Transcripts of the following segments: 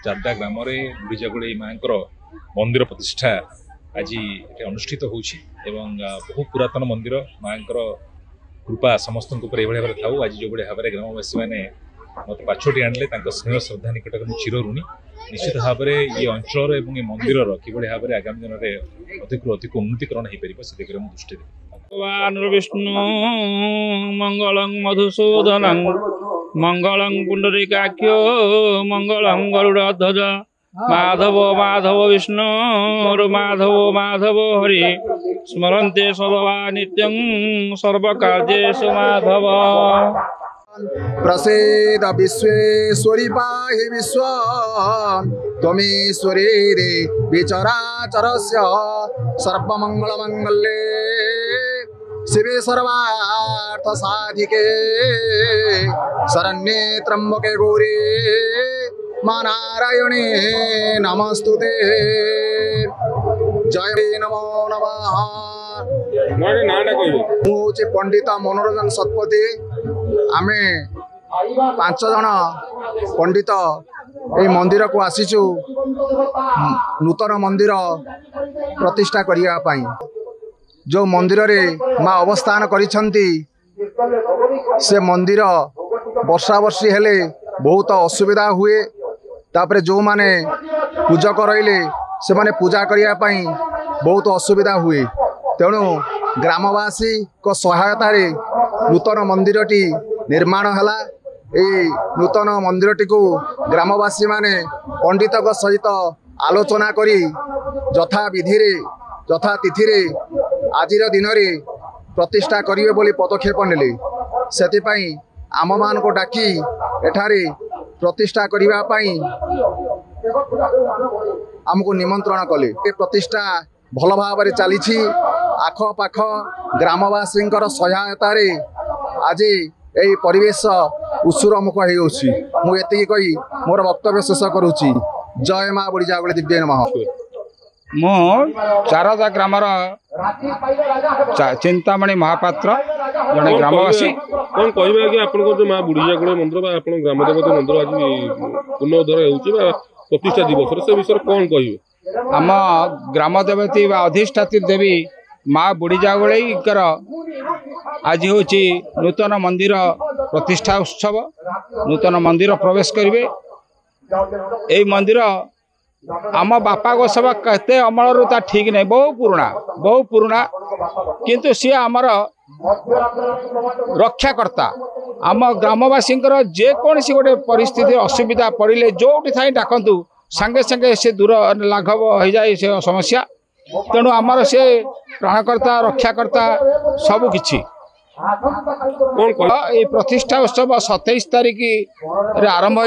जारदा ग्राम बुढ़ीजागुड़ी माँ मंदिर प्रतिष्ठा आज अनुष्ठित होउछि एवं बहु पुरातन मंदिर माँ कृपा समस्त भाव था। आज जो भाव में ग्रामवासी मैंने मत पाछोटी आणले स्नेह श्रद्धा निकट में चिर ऋणी। निश्चित भाव में ये अंचल और ये मंदिर कि भाव में आगामी दिन में अधिक उन्नतिकरण हो पार से दिगरे दृष्टि भगवान विष्णु मंगलं मधुसूदन मंगलं पुंडरीकाख्यो मंगलं गरुड़ध्वज माधव माधव विष्णु माधव माधव हरि स्मरन्ते सदा नित्यं सर्वकार्येषु माधव। प्रसीद विश्वेश्वरी पाहि विश्व त्वमीश्वरी रे विचराचरस्य सर्वमंगलमंगले शिवे सर्वार्थ साधिके शरण्ये त्र्यंबके गौरी मा नारायणे नमस्तुते। जय नमो नमः। मुझे पंडित मनोरंजन शतपथी आमे 5 जन पंडित ये मंदिर को आसीचु नूतन मंदिर प्रतिष्ठा करिया पाई। जो मंदिर रे माँ अवस्थान करिछंती से मंदिर वर्षा वर्षी हेले बहुत असुविधा हुए। तापरे जो माने पूजक रहिले से माने पूजा करिया पाई बहुत असुविधा हुए। तेणु ग्रामवासी को सहायता रे नूतन मंदिरटी निर्माण हला। नूतन मंदिरटी को ग्रामवासी माने पंडित सहित आलोचना करी यथा विधि रे यथा तिथि रे आजिर दिन रे प्रतिष्ठा करिवे बोली पदक्षेप नेले। सेतिपाई आम मान को डाकी एठारे प्रतिष्ठा करिवा पाई आमको निमंत्रण कले। प्रतिष्ठा भल भाव में चली आख पाख ग्रामवासी सहायता रे आज यही परिवेश उत्सुरमुख होती कही मोर वक्तव्य शेष करुच्ची। जय माँ बुढ़ीजागुड़ी दिव्य नमः। मो चारदा ग्रामर चिंतामणि महापात्र जड़े ग्रामवासी कौन कहे कि आप माँ बुढ़ीजागुड़ी मंदिर ग्राम देवता मंदिर आज पुनरुद्धार हो प्रतिष्ठा दिवस से विषय कौन कहे? आम ग्राम देवती अधिष्ठात्री देवी माँ बुढ़ीजागुड़ी आज हूँ नूतन मंदिर प्रतिष्ठा उत्सव। नूतन मंदिर प्रवेश करेंगे। यही मंदिर आम बापा को सब कहते अमल रू ठीक नहीं बहु पुराना किंतु सी आमर रक्षाकर्ता आम ग्रामवासी जेकोसी गोटे परिस्थिति असुविधा पड़े जो था डाकतु सांगे सांगे से दूर लाघव हो जाए से समस्या। तेणु आमर से प्राणकर्ता रक्षाकर्ता सबकि ये प्रतिष्ठा उत्सव 27 तारिख आरंभ हो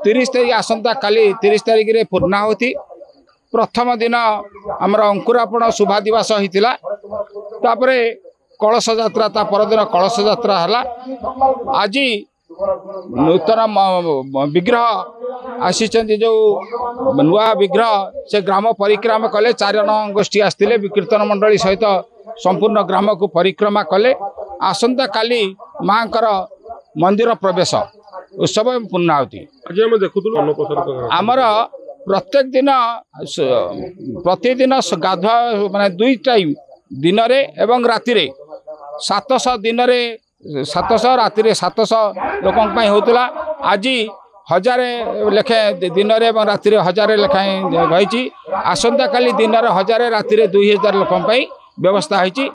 30 तारिख आसंता काली 30 तारिख रे पूर्णाहुति। प्रथम दिन आमर अंकुरापण शुभा दिवस होता तापरे कलश यात्रा ता परदिन कलश यात्रा है। आज नूतन विग्रह आसी जो नुआ विग्रह से ग्राम परिक्रमा कले 4 जन गोष्ठी आसते कीर्तन मंडली सहित संपूर्ण ग्राम को परिक्रमा कले। आसंता काली माँ मंदिर प्रवेश उत्सव पूर्णाहुति आमर प्रत्येक दिन प्रतिदिन गाधुआ माने 2 टाइम दिन रे एवं राति रे 700 दिन रे 700 राति रे 700 लोकों पाई होतला। आज 1000 लेखे दिन रे एवं राति रे 1000 लेखाएं रही। आसंता काली दिन रे 1000 राति रे 2000 लोकों पाई व्यवस्था होईची।